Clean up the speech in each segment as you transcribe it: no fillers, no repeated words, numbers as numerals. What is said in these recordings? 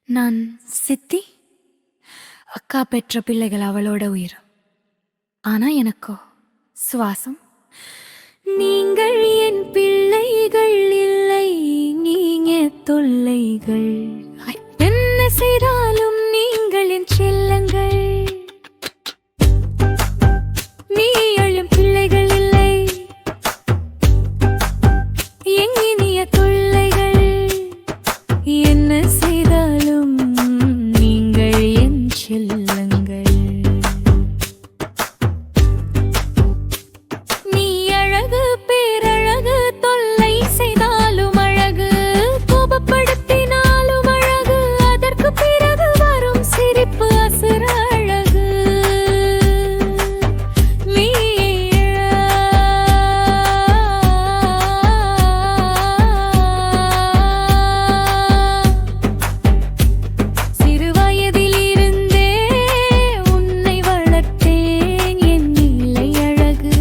நான் சித்தி. அக்கா பெற்ற பிள்ளைகள் அவளோட உயிர். ஆனா எனக்கோ சுவாசம். நீங்கள் என் பிள்ளைகள் இல்லை, நீங்க தொல்லைகள். என்ன செய்தாலும் நீங்கள் என் செல்லங்கள். நீ எழும் பிள்ளைகள் இல்லை, எங்கினிய தொல்லைகள். என்ன செய்தாலும் நீங்கள் என் செல்லங்கள். நீ அழகு பேரழகு, தொல்லை செய்தாலும் அழகு, கோபப்படுத்தினாலும் அழகு, அதற்கு பிறகு வரும் சிரிப்பு அசுர அழகு. நீ சிறு வயதிலிருந்தே உன்னை வளர்த்தேன், என் இல்லை அழகு.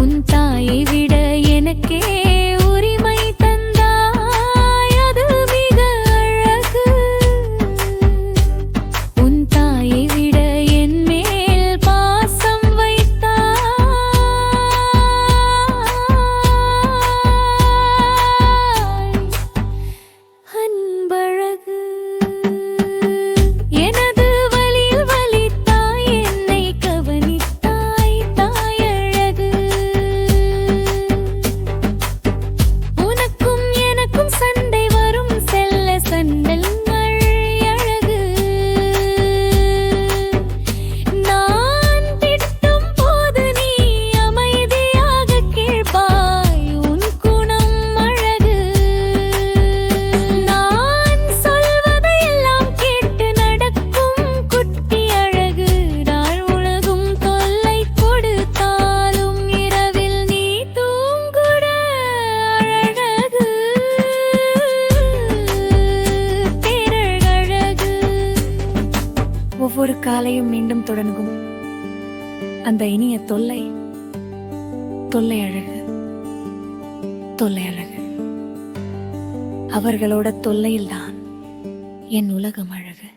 உன் தாயை விட எனக்கே உரிமை தந்தாய், அது மிக அழகு. உன் தாயை விட என் மேல் பாசம் வைத்தாய், அன்பழகு. எனது வலியில் வலித்தாய், என்னை கவனித்தாய், தாயழகு. உனக்கும் எனக்கும் சண்டை வரும், செல்ல சண்டல்கள் அழகு. நான் திட்டும் போது நீ அமைதியாக கேட்பாய், உன் குணம் அழகு. நான் சொல்வதையெல்லாம் கேட்டு நடக்கும் குட்டி அழகு. நாள் முழுதும் தொல்லை கொடுத்தாலும் இரவில் நீ தூங்குட அழகு, பேரழகு. ஒவ்வொரு காலையும் மீண்டும் தொடங்கும் அந்த இனிய தொல்லை, தொல்லை அழகு, தொல்லை அழகு. அவர்களோட தொல்லையில்தான் என் உலகம் அழகு.